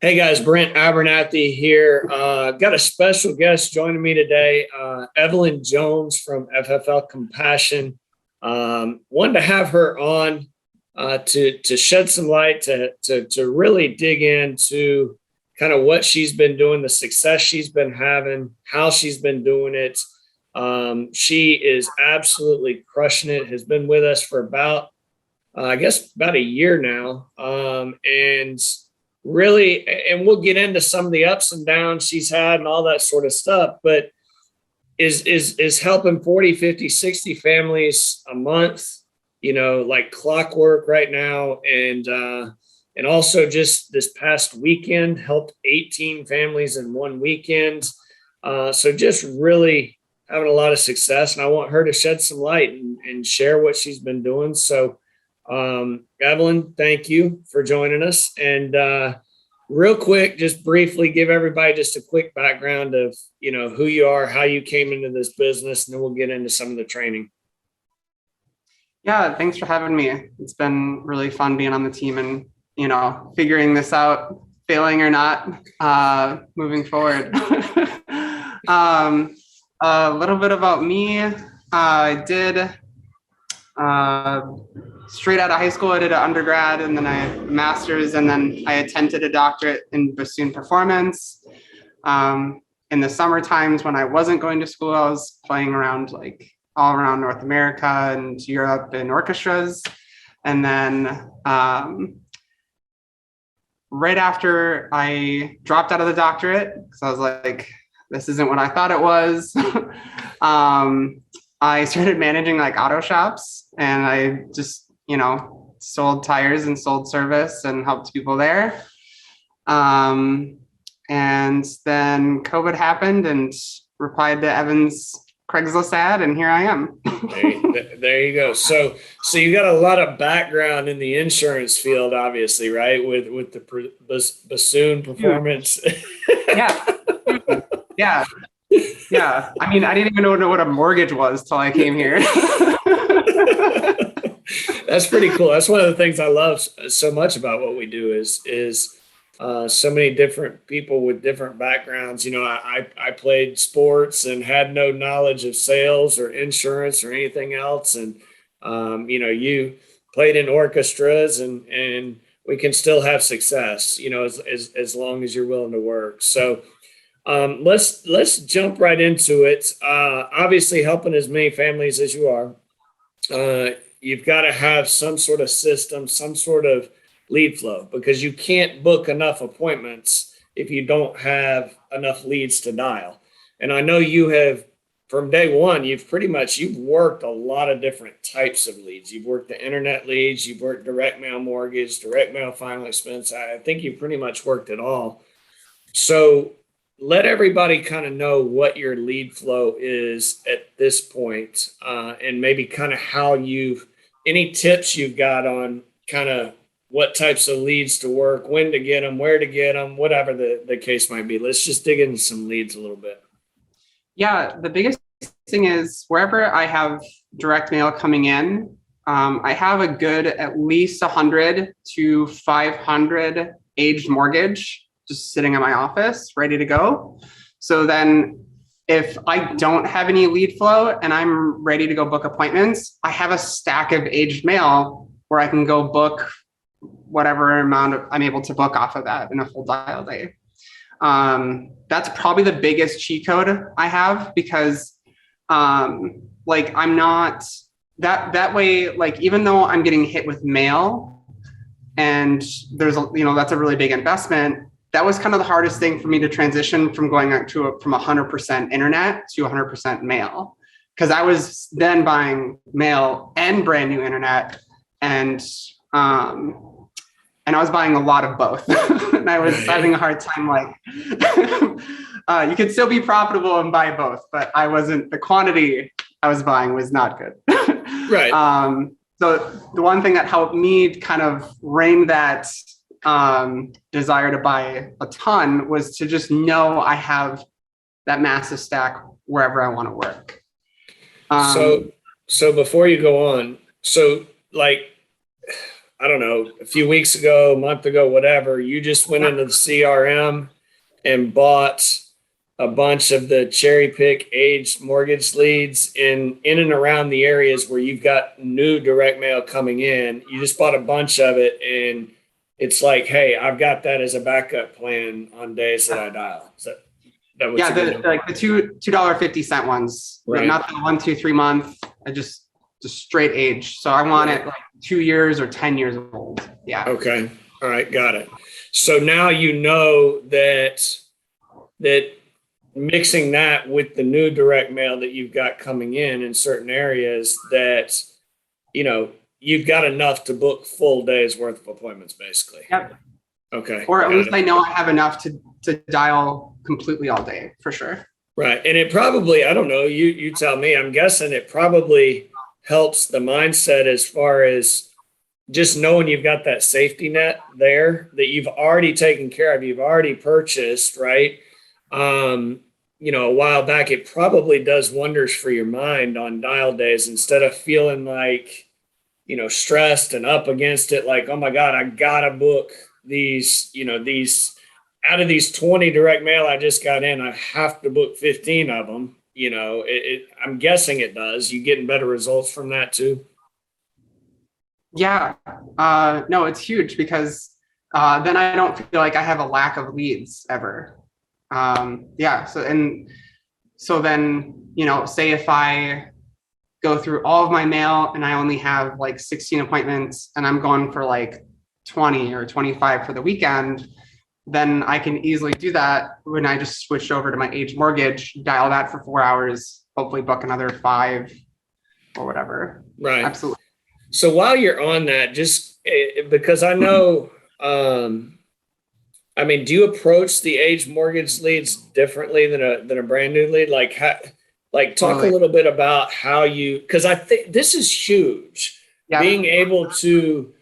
Hey guys, Brent Abernathy here. Got a special guest joining me today, Evelyn Jones from FFL Compassion. Wanted to have her on to shed some light, to really dig into kind of what she's been doing, the success she's been having, how she's been doing it. She is absolutely crushing it. Has been with us for about a year now, and really, and we'll get into some of the ups and downs she's had and all that sort of stuff, but is helping 40, 50, 60 families a month, like clockwork right now. And also just this past weekend helped 18 families in one weekend. So just really having a lot of success, and I want her to shed some light and share what she's been doing. So Evelyn, thank you for joining us. And real quick, just briefly give everybody just a quick background of, who you are, how you came into this business, and then we'll get into some of the training. Yeah, thanks for having me. It's been really fun being on the team and, figuring this out, failing or not, moving forward. A little bit about me. I did straight out of high school, I did an undergrad, and then I had a master's, and then I attempted a doctorate in bassoon performance. In the summer times when I wasn't going to school, I was playing around all around North America and Europe in orchestras. And then right after I dropped out of the doctorate, because I was like, this isn't what I thought it was. I started managing auto shops, and I just, sold tires and sold service and helped people there. And then COVID happened and replied to Evan's Craigslist ad, and here I am. There you go. So you got a lot of background in the insurance field, obviously, right? With the bassoon performance. Yeah. Yeah. I mean, I didn't even know what a mortgage was till I came here. That's pretty cool. That's one of the things I love so much about what we do is so many different people with different backgrounds. I played sports and had no knowledge of sales or insurance or anything else. And, you played in orchestras and we can still have success, as long as you're willing to work. So let's jump right into it. Obviously helping as many families as you are. You've got to have some sort of system, some sort of lead flow, because you can't book enough appointments if you don't have enough leads to dial. And I know you have, from day one, you've worked a lot of different types of leads. You've worked the internet leads, you've worked direct mail mortgage, direct mail final expense. I think you pretty much worked it all. So let everybody kind of know what your lead flow is at this point, and maybe kind of any tips you've got on kind of what types of leads to work, when to get them, where to get them, whatever the case might be. Let's just dig into some leads a little bit. Yeah, the biggest thing is wherever I have direct mail coming in, I have a good at least 100 to 500 aged mortgage just sitting in my office, ready to go. So then if I don't have any lead flow and I'm ready to go book appointments, I have a stack of aged mail where I can go book whatever amount I'm able to book off of that in a full dial day. That's probably the biggest cheat code I have, because I'm not that way, even though I'm getting hit with mail and there's that's a really big investment. That was kind of the hardest thing for me to transition from going from 100% internet to 100% mail, because I was then buying mail and brand new internet, and I was buying a lot of both. And I was having a hard time. You could still be profitable and buy both, but the quantity I was buying was not good. Right. So the one thing that helped me kind of rein that desire to buy a ton was to just know I have that massive stack wherever I want to work. So before you go on, I don't know, a few weeks ago, a month ago, whatever, you just went into the CRM and bought a bunch of the cherry pick aged mortgage leads in and around the areas where you've got new direct mail coming in. You just bought a bunch of it, and it's like, hey, I've got that as a backup plan on days that I dial. So that was like the $2.50 ones, right? Not the 1, 2, 3 month. I just straight age. So I want it like 2 years or 10 years old. Yeah. Okay. All right. Got it. So now you know that mixing that with the new direct mail that you've got coming in certain areas, that, you've got enough to book full days worth of appointments, basically. Yep. Okay. Or at least I know I have enough to dial completely all day, for sure. Right. And it probably, I don't know, you tell me, I'm guessing it probably helps the mindset as far as just knowing you've got that safety net there that you've already taken care of, you've already purchased, right? A while back. It probably does wonders for your mind on dial days, instead of feeling like, stressed and up against it, like, oh my God, I gotta book these, these out of these 20 direct mail I just got in, I have to book 15 of them. I'm guessing it does. You getting better results from that too? Yeah. No, it's huge because then I don't feel like I have a lack of leads ever. Yeah. So then, say if I go through all of my mail and I only have like 16 appointments and I'm going for like 20 or 25 for the weekend, then I can easily do that when I just switch over to my age mortgage, dial that for 4 hours, hopefully book another 5 or whatever. Right. Absolutely. So while you're on that, just because I know, do you approach the age mortgage leads differently than a brand new lead? Talk a little bit about how because I think this is huge. Yeah. Being able to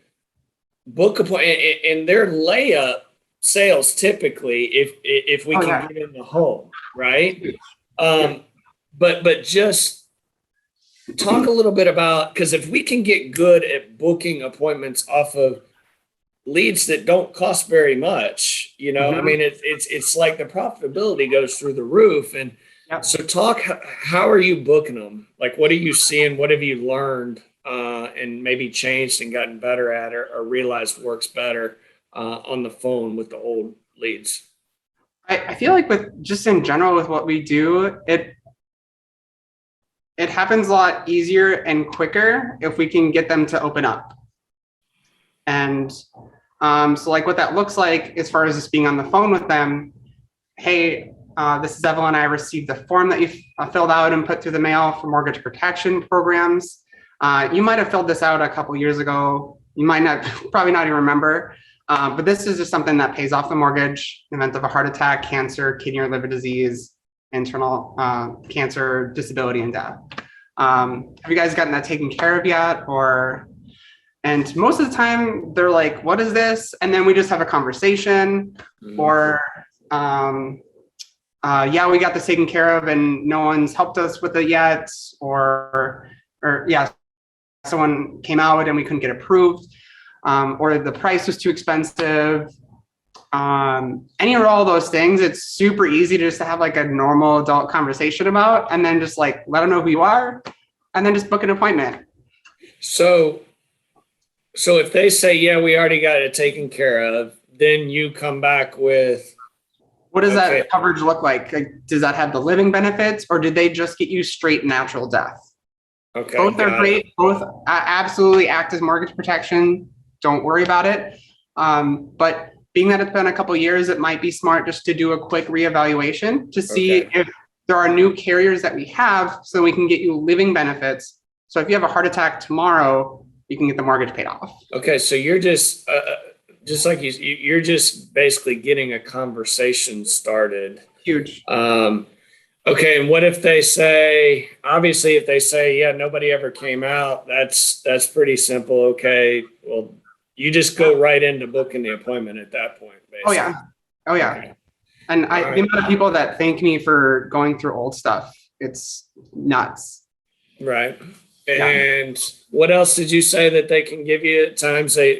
book and their layup sales typically, if we can get in the home, right? But just talk a little bit about, because if we can get good at booking appointments off of leads that don't cost very much, it's like the profitability goes through the roof. And so how are you booking them? Like, what are you seeing? What have you learned and maybe changed and gotten better at, or realized works better on the phone with the old leads? I feel like with just in general with what we do, it happens a lot easier and quicker if we can get them to open up. And so like what that looks like as far as just being on the phone with them, hey, this is Evelyn. I received the form that you filled out and put through the mail for mortgage protection programs. You might have filled this out a couple years ago. You might not, probably not even remember, but this is just something that pays off the mortgage in the event of a heart attack, cancer, kidney or liver disease, internal cancer, disability, and death. Have you guys gotten that taken care of yet? And most of the time they're like, what is this? And then we just have a conversation, or yeah, we got this taken care of and no one's helped us with it yet. Or yeah, someone came out and we couldn't get approved, or the price was too expensive. Any or all those things, it's super easy to just have like a normal adult conversation about, and then just like let them know who you are and then just book an appointment. So if they say, yeah, we already got it taken care of, then you come back with, what does that coverage look like? Does that have the living benefits, or did they just get you straight natural death? Okay. Both are great. Both absolutely act as mortgage protection. Don't worry about it. But being that it's been a couple of years, it might be smart just to do a quick reevaluation to see if there are new carriers that we have, so we can get you living benefits. So if you have a heart attack tomorrow, you can get the mortgage paid off. Okay, so you're just like you're just basically getting a conversation started. Huge. Okay, and what if they say, obviously, if they say, yeah, nobody ever came out, that's pretty simple. Okay, well, you just go right into booking the appointment at that point, basically. Oh yeah. Okay. And the amount of people that thank me for going through old stuff, it's nuts. Right. And what else did you say that they can give you at times? They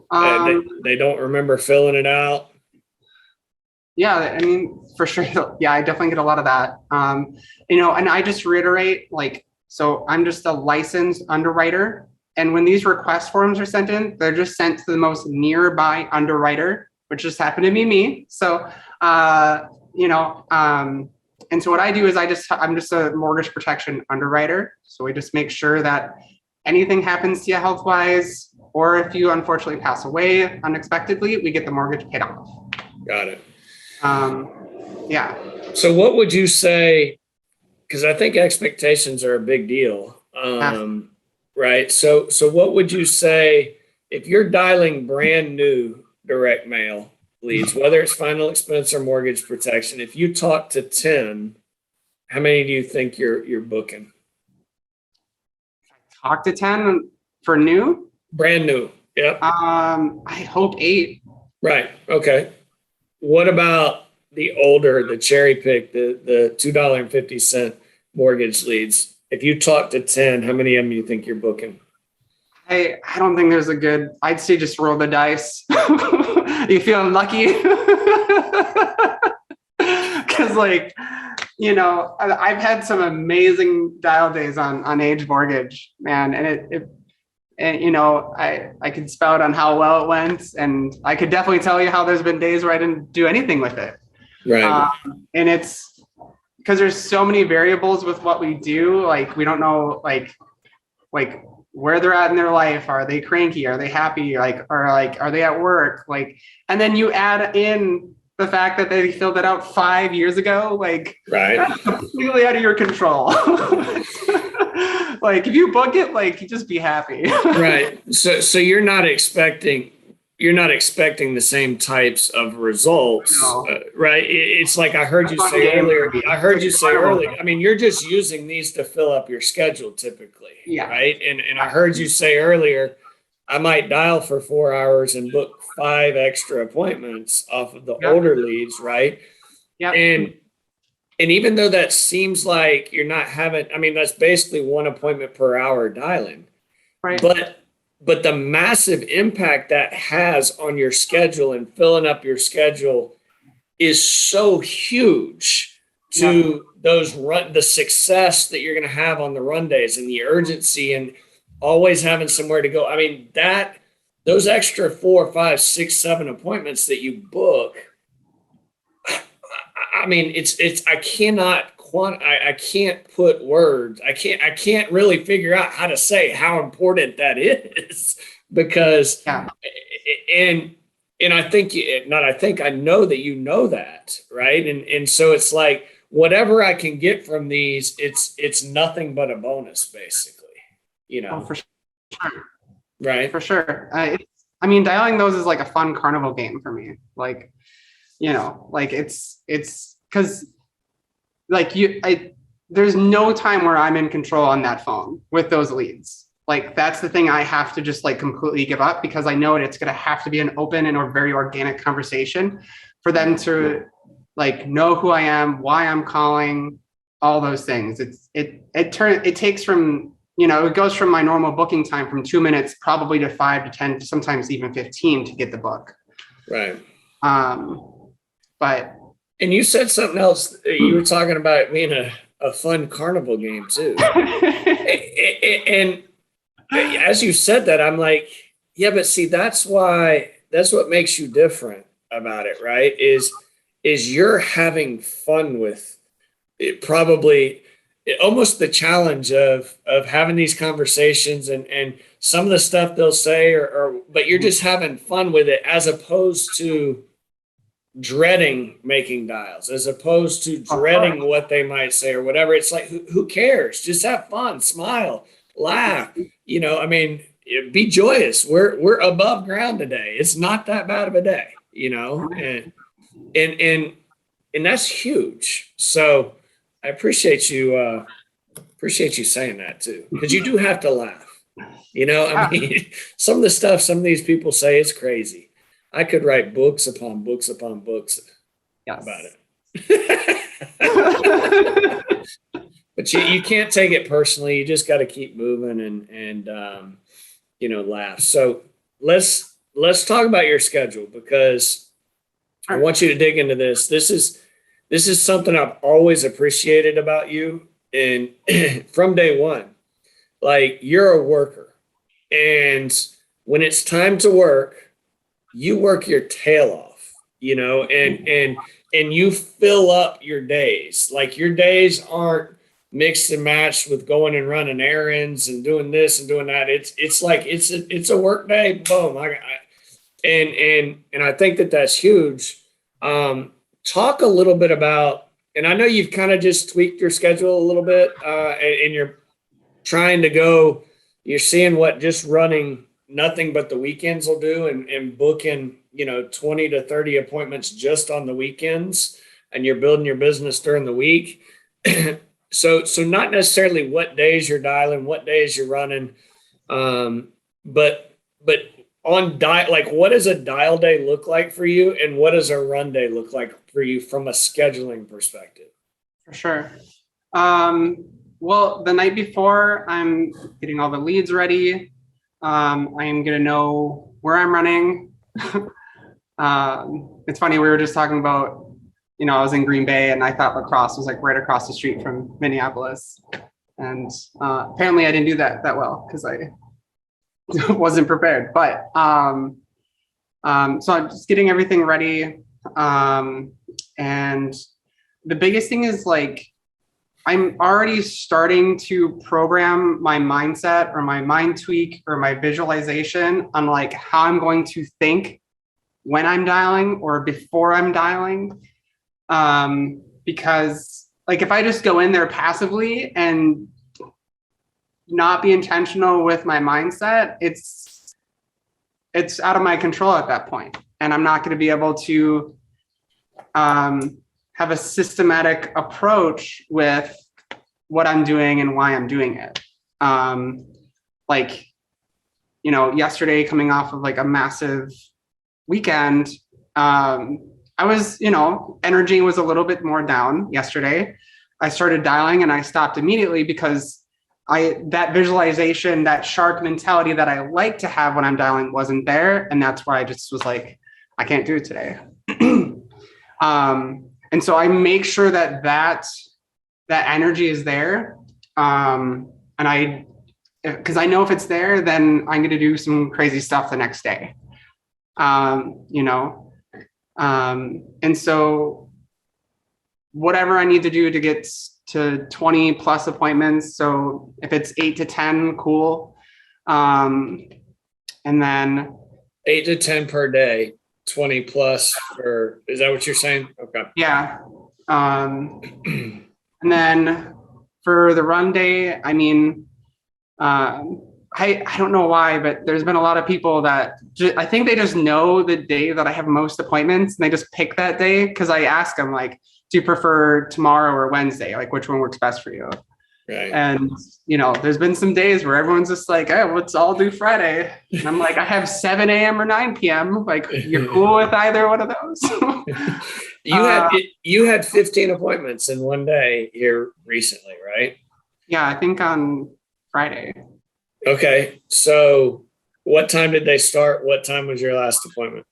don't remember filling it out. Yeah, I mean, for sure. Yeah, I definitely get a lot of that. And I just reiterate, like, so I'm just a licensed underwriter. And when these request forms are sent in, they're just sent to the most nearby underwriter, which just happened to be me. So, and so what I do is I'm just a mortgage protection underwriter. So we just make sure that anything happens to you health wise, or if you unfortunately pass away unexpectedly, we get the mortgage paid off. Got it. Yeah. So what would you say? Because I think expectations are a big deal. Right. So what would you say if you're dialing brand new direct mail leads, whether it's final expense or mortgage protection, if you talk to 10, how many do you think you're booking? Talk to 10 for new? Brand new. Yep. I hope 8. Right. Okay. What about the older, the cherry pick, the $2.50 mortgage leads? If you talk to 10, how many of them you think you're booking? I don't think there's a good, I'd say just roll the dice. You feeling lucky? Because I've had some amazing dial days on Age Mortgage, man. And I could spout on how well it went. And I could definitely tell you how there's been days where I didn't do anything with it. Right. And it's because there's so many variables with what we do. Like, we don't know, like where they're at in their life. Are they cranky? Are they happy? Are they at work? And then you add in the fact that they filled it out 5 years ago, right, that's completely out of your control. If you book it, you just be happy. Right. So you're not expecting the same types of results, no. Right? It's like I heard you say earlier. I mean, you're just using these to fill up your schedule typically, yeah. Right? And I heard you say earlier, I might dial for 4 hours and book 5 extra appointments off of the older leads, right? Yeah. And even though that seems like you're not having, I mean, that's basically 1 appointment per hour dialing, right? But the massive impact that has on your schedule and filling up your schedule is so huge to the success that you're going to have on the run days and the urgency and always having somewhere to go. I mean, those extra 4, 5, 6, 7 appointments that you book, I mean, I can't put words. I can't really figure out how to say how important that is because, and I know that you know that, right? And so it's like, whatever I can get from these, it's nothing but a bonus, basically, Oh, for sure. Right. For sure. Dialing those is like a fun carnival game for me. It's because there's no time where I'm in control on that phone with those leads. That's the thing I have to just completely give up, because I know it's going to have to be an open and or very organic conversation for them to know who I am, why I'm calling, all those things. It takes from, it goes from my normal booking time from 2 minutes probably to 5 to 10, sometimes even 15 to get the book. Right. And you said something else. You were talking about it being a fun carnival game too. and as you said that, I'm like, yeah, but see, that's what makes you different about it, right? Is you're having fun with it, probably almost the challenge of having these conversations and some of the stuff they'll say, but you're just having fun with it, as opposed to dreading making dials, as opposed to dreading what they might say or whatever. It's like, who cares? Just have fun, smile, laugh. Be joyous. We're above ground today. It's not that bad of a day, and that's huge. So I appreciate you saying that too, because you do have to laugh. Some of the stuff some of these people say is crazy. I could write books upon books upon books about it. But you can't take it personally. You just got to keep moving and laugh. So let's talk about your schedule, because I want you to dig into this. This is something I've always appreciated about you, and from day one, like, you're a worker, and when it's time to work, you work your tail off, and you fill up your days. Like, your days aren't mixed and matched with going and running errands and doing this and doing that. It's like it's a work day. Boom. And I think that that's huge. Talk a little bit about, and I know you've kind of just tweaked your schedule a little bit, and you're trying to go. You're seeing what just running nothing but the weekends will do, and booking 20 to 30 appointments just on the weekends, and you're building your business during the week. So not necessarily what days you're dialing, what days you're running, but on dial, like, what does a dial day look like for you, and what does a run day look like for you from a scheduling perspective? For sure. Well, the night before, I'm getting all the leads ready. I am going to know where I'm running. It's funny, we were just talking about, I was in Green Bay, and I thought lacrosse was like right across the street from Minneapolis. And apparently I didn't do that well, because I wasn't prepared. But so I'm just getting everything ready. And the biggest thing is, like, I'm already starting to program my mindset, or my mind tweak, or my visualization on, like, how I'm going to think when I'm dialing or before I'm dialing. Because, like, if I just go in there passively and not be intentional with my mindset, it's out of my control at that point. And I'm not going to be able to have a systematic approach with what I'm doing and why I'm doing it. Like, yesterday, coming off of like a massive weekend, I was, energy was a little bit more down yesterday. I started dialing and I stopped immediately, because that visualization, that shark mentality that I like to have when I'm dialing wasn't there. And that's why I just was like, I can't do it today. And so I make sure that energy is there. And because I know if it's there, then I'm going to do some crazy stuff the next day. And so whatever I need to do to get to 20 plus appointments. So if it's 8 to 10, cool. And then 8 to 10 per day, 20 plus is that what you're saying? Okay. Yeah. And then for the run day, I mean, I don't know why, but there's been a lot of people that I think they just know the day that I have most appointments, and they just pick that day. Cause I ask them, like, do you prefer tomorrow or Wednesday? Like, which one works best for you? Right. And, there's been some days where everyone's just like, hey, let's all do Friday. And I'm like, I have 7 a.m. or 9 p.m. Like, you're cool with either one of those? You had 15 appointments in one day here recently, right? Yeah, I think on Friday. Okay. So what time did they start? What time was your last appointment?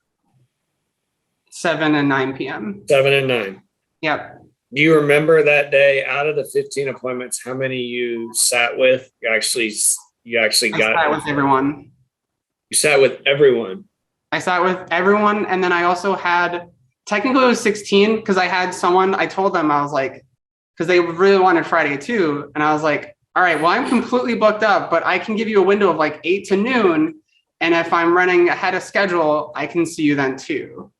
7 and 9 p.m. 7 and 9. Yep. Do you remember that day, out of the 15 appointments, how many you sat with? You actually I sat with everyone. You sat with everyone. I sat with everyone. And then I also had, technically it was 16, because I had someone, I told them, I was like, because they really wanted Friday too. And I was like, all right, well, I'm completely booked up, but I can give you a window of like 8 to noon. And if I'm running ahead of schedule, I can see you then too.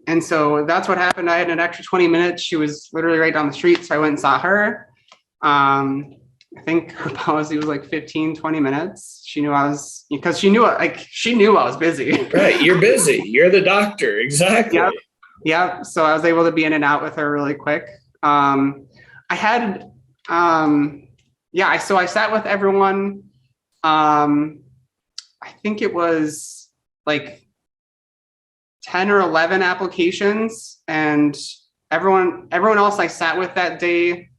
And so that's what happened. I had an extra 20 minutes. She was literally right down the street. So I went and saw her. I think her policy was like 15, 20 minutes. She knew I was, because she knew I was busy. Right. You're busy. You're the doctor. Exactly. Yep. Yep. So I was able to be in and out with her really quick. I sat with everyone. I think it was like 10 or 11 applications, and everyone else I sat with that day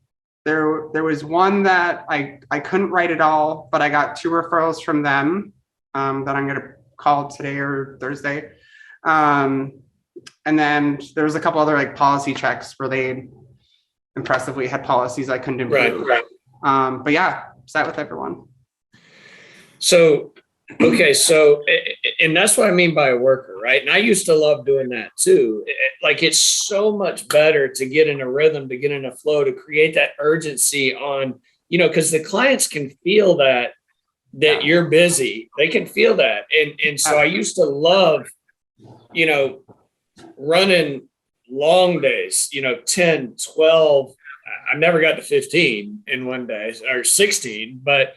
There was one that I couldn't write at all, but I got 2 referrals from them that I'm going to call today or Thursday. And then there was a couple other like policy checks where they impressively had policies I couldn't improve. Right. But yeah, sat with everyone. So, okay. So, and that's what I mean by a worker, right? And I used to love doing that too. Like, it's so much better to get in a rhythm, to get in a flow, to create that urgency on, because the clients can feel that you're busy. They can feel that. And so I used to love, running long days, 10, 12. I never got to 15 in one day or 16, but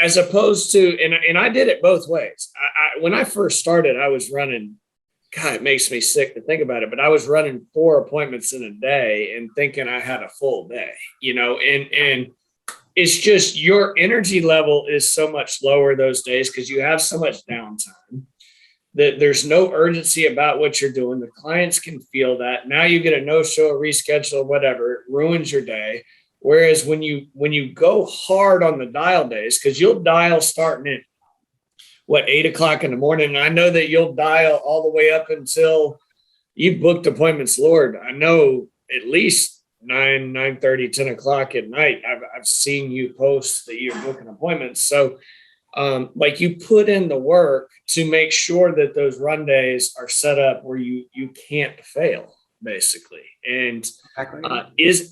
as opposed to, and I did it both ways. When I first started, I was running, God, it makes me sick to think about it, but I was running 4 appointments in a day and thinking I had a full day, and it's just your energy level is so much lower those days because you have so much downtime that there's no urgency about what you're doing. The clients can feel that. Now you get a no-show, a reschedule, whatever, it ruins your day. Whereas when you go hard on the dial days, because you'll dial starting at 8 o'clock in the morning. I know that you'll dial all the way up until you booked appointments. Lord, I know at least 9:30, 10 o'clock at night. I've seen you post that you're booking appointments. So like, you put in the work to make sure that those run days are set up where you can't fail, basically. And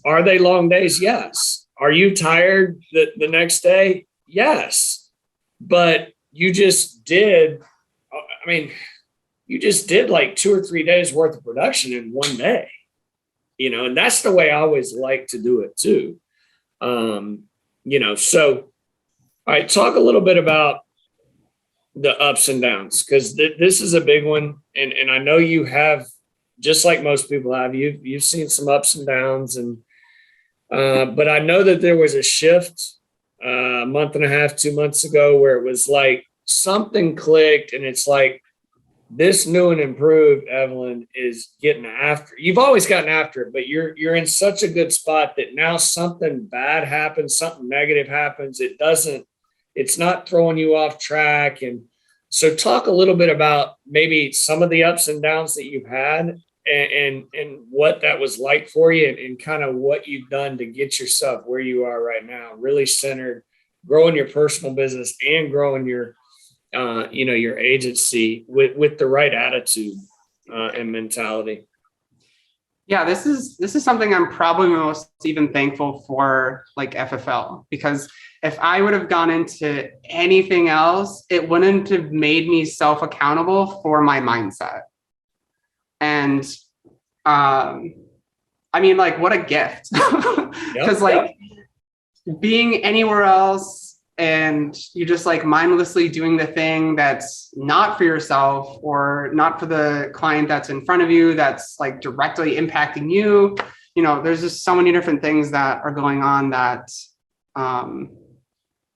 are they long days? Yes. Are you tired the next day? Yes. But you just did like 2 or 3 days worth of production in one day, and that's the way I always like to do it too. So, all right, talk a little bit about the ups and downs, because this is a big one. And I know you have, just like most people have, you've seen some ups and downs. And but I know that there was a shift a month and a half, 2 months ago, where it was like something clicked, and it's like, this new and improved Evelyn is getting after. You've always gotten after it, but you're in such a good spot that now something bad happens, something negative happens. It's not throwing you off track. And so talk a little bit about maybe some of the ups and downs that you've had and what that was like for you, and kind of what you've done to get yourself where you are right now, really centered, growing your personal business and growing your agency with the right attitude and mentality. Yeah, this is something I'm probably most even thankful for, like FFL, because if I would have gone into anything else, it wouldn't have made me self-accountable for my mindset. And like, what a gift. Because being anywhere else and you just like mindlessly doing the thing that's not for yourself or not for the client that's in front of you, that's like directly impacting you, there's just so many different things that are going on that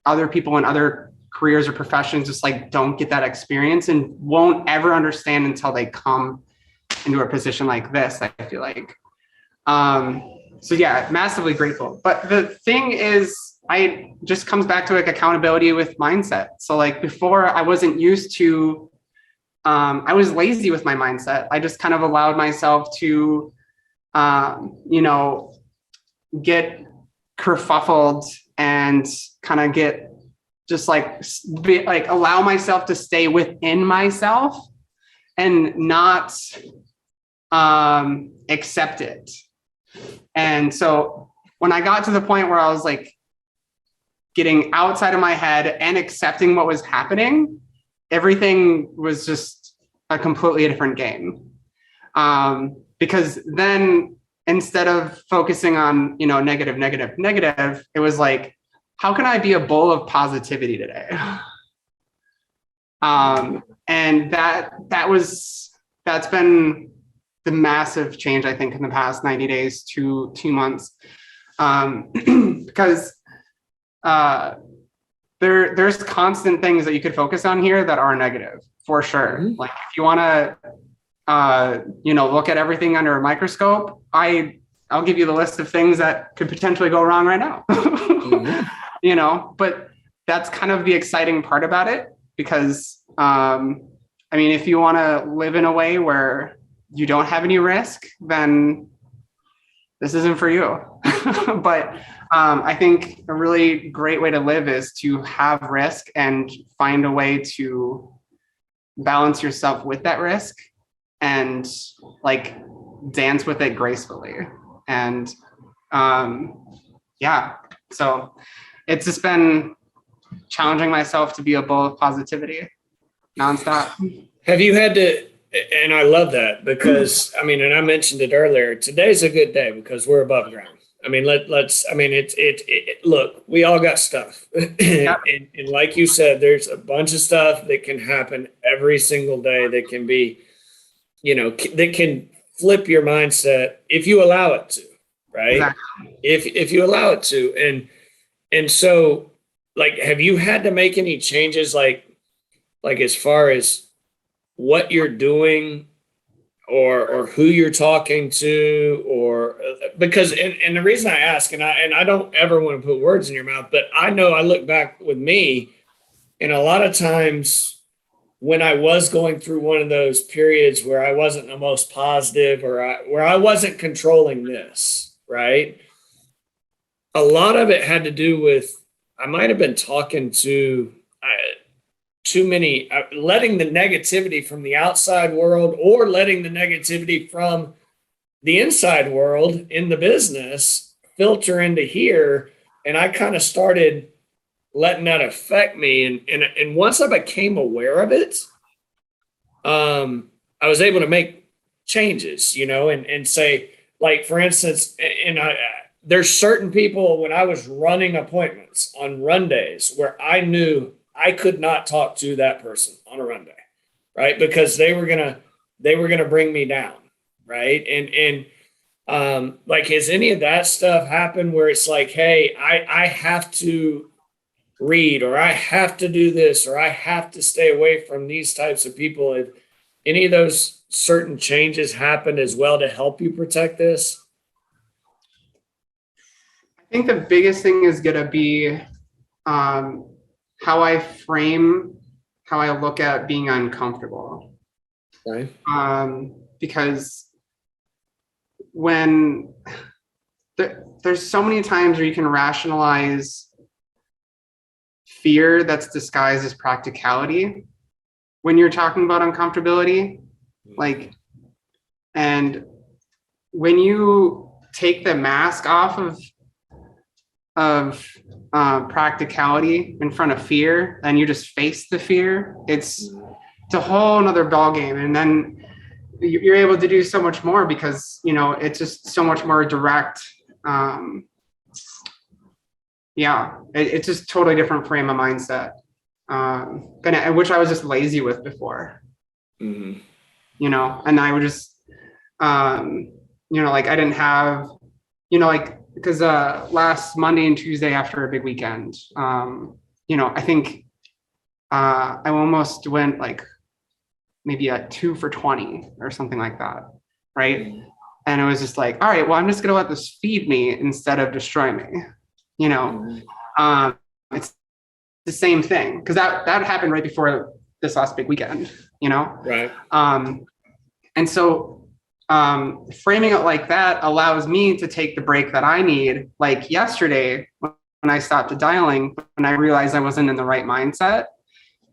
other people in other careers or professions just like don't get that experience and won't ever understand until they come into a position like this, I feel like. So yeah, massively grateful. But the thing is, I just comes back to like accountability with mindset. So like before, I wasn't used to, I was lazy with my mindset. I just kind of allowed myself to, get kerfuffled and kind of get just like allow myself to stay within myself and not accept it. And so when I got to the point where I was like getting outside of my head and accepting what was happening, everything was just a completely different game. Because then instead of focusing on, negative, it was like, how can I be a bowl of positivity today? And that's been the massive change, I think, in the past 90 days to 2 months. Because there's constant things that you could focus on here that are negative, for sure. Mm-hmm. Like if you want to, look at everything under a microscope, I I'll give you the list of things that could potentially go wrong right now. But that's kind of the exciting part about it, because if you want to live in a way where you don't have any risk, then this isn't for you. But I think a really great way to live is to have risk and find a way to balance yourself with that risk and like dance with it gracefully. And so it's just been challenging myself to be a bull of positivity nonstop. Have you had to, and I love that because, and I mentioned it earlier, today's a good day because we're above ground. Look, we all got stuff. Yep. and like you said, there's a bunch of stuff that can happen every single day that can be, that can flip your mindset if you allow it to, right? Exactly. If you allow it to. And so, like, have you had to make any changes, like as far as what you're doing or who you're talking to, or because, and the reason I ask, and I don't ever want to put words in your mouth, but I know I look back with me, and a lot of times when I was going through one of those periods where I wasn't the most positive, or where I wasn't controlling this, right? A lot of it had to do with, I might have been talking to too many, letting the negativity from the outside world or letting the negativity from the inside world in the business filter into here. And I kind of started letting that affect me. And once I became aware of it, I was able to make changes, and say, like, for instance, there's certain people when I was running appointments on run days where I knew I could not talk to that person on a run day, right? Because they were gonna bring me down, right? And like, has any of that stuff happened where it's like, hey, I have to read, or I have to do this, or I have to stay away from these types of people? Have any of those certain changes happened as well to help you protect this? I think the biggest thing is going to be how I look at being uncomfortable. Right. Because when there's so many times where you can rationalize fear that's disguised as practicality when you're talking about uncomfortability, and when you take the mask off of practicality in front of fear, and you just face the fear, it's a whole nother ballgame. And then you're able to do so much more because, it's just so much more direct. It's just totally different frame of mindset, which I was just lazy with before. And I would just, I didn't have, because last Monday and Tuesday after a big weekend, I think I almost went maybe a 2 for 20 or something like that, right? And it was just like, all right, well, I'm just gonna let this feed me instead of destroy me. It's the same thing, because that happened right before this last big weekend, Right. And so framing it like that allows me to take the break that I need. Like yesterday, when I stopped dialing, when I realized I wasn't in the right mindset,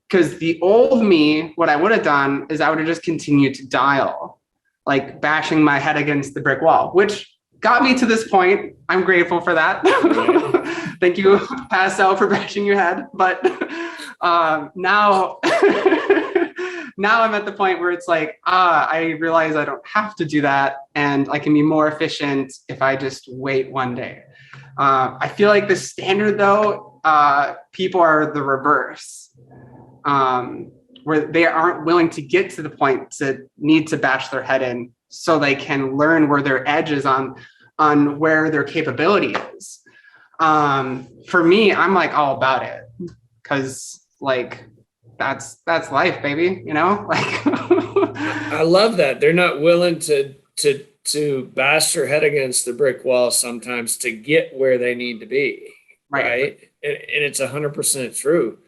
because the old me, what I would have done is I would have just continued to dial, like bashing my head against the brick wall, which got me to this point. I'm grateful for that. Thank you, Pascal, for bashing your head. But now I'm at the point where it's like, I realize I don't have to do that, and I can be more efficient if I just wait one day. I feel like the standard, though, people are the reverse, where they aren't willing to get to the point to need to bash their head in so they can learn where their edge is on where their capability is. For me, I'm all about it, because that's life, baby. I love that. They're not willing to to bash their head against the brick wall sometimes to get where they need to be. Right. And it's 100% true.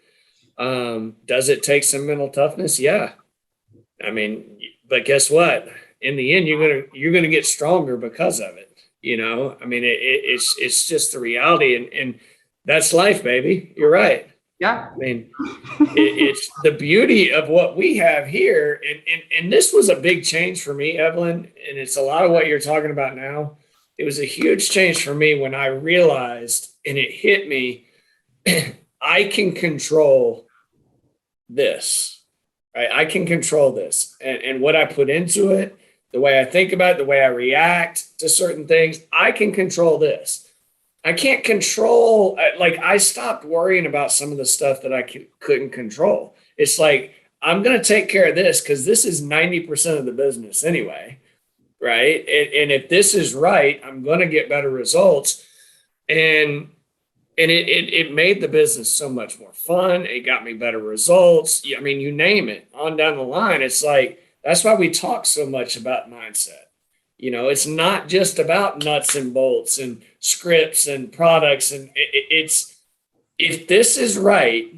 Does it take some mental toughness? Yeah. I mean, but guess what? In the end, you're gonna get stronger because of it. I mean, it's just the reality, and that's life, baby. You're right. Yeah. I mean, it's the beauty of what we have here, and this was a big change for me, Evelyn, and it's a lot of what you're talking about now. It was a huge change for me when I realized, and it hit me, I can control this, right? I can control this, and what I put into it, the way I think about it, the way I react to certain things, I can control this. I can't control, like, I stopped worrying about some of the stuff that I couldn't control. It's like, I'm going to take care of this because this is 90% of the business anyway, right? And if this is right, I'm going to get better results. And it made the business so much more fun. It got me better results. I mean, you name it, on down the line. It's like, that's why we talk so much about mindset. It's not just about nuts and bolts and scripts and products. And it's, if this is right,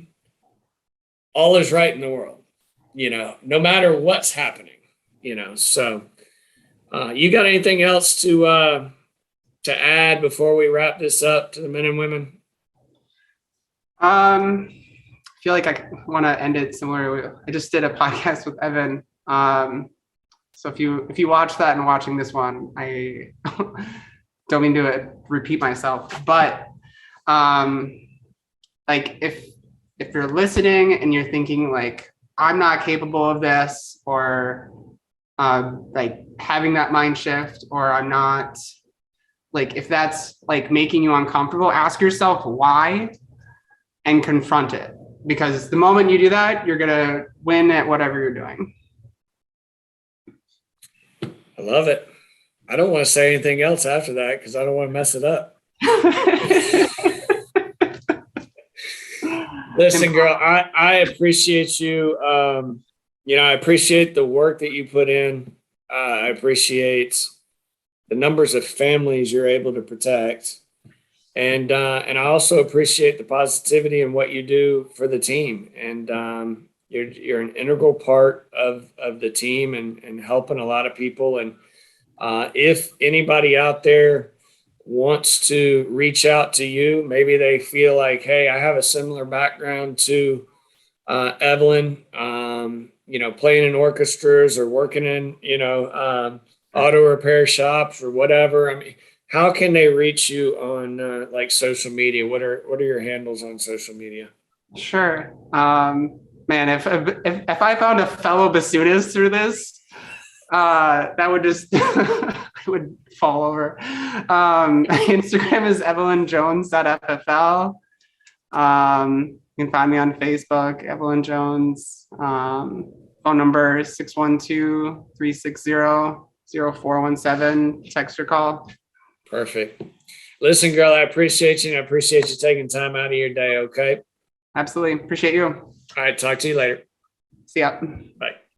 all is right in the world, no matter what's happening, so you got anything else to add before we wrap this up to the men and women? I feel like I want to end it similar. I just did a podcast with Evan. So if you watch that and watching this one, I don't mean to repeat myself, but like if you're listening and you're thinking like, I'm not capable of this, or like having that mind shift, or I'm not, like, if that's like making you uncomfortable, ask yourself why and confront it. Because the moment you do that, you're gonna win at whatever you're doing. I love it. I don't want to say anything else after that because I don't want to mess it up. Listen, girl, I appreciate you. I appreciate the work that you put in. I appreciate the numbers of families you're able to protect. And I also appreciate the positivity in what you do for the team. And you're an integral part of the team and helping a lot of people. And if anybody out there wants to reach out to you, maybe they feel like, hey, I have a similar background to Evelyn, playing in orchestras or working in, auto repair shops or whatever. I mean, how can they reach you on like social media? What are your handles on social media? Sure. Man, if I found a fellow bassoonist through this, that would just I would fall over. Instagram is Evelyn Jones.ffl. You can find me on Facebook, Evelyn Jones. Phone number 612-360-0417. Text or call. Perfect. Listen, girl, I appreciate you, and I appreciate you taking time out of your day, okay? Absolutely. Appreciate you. All right, talk to you later. See ya. Bye.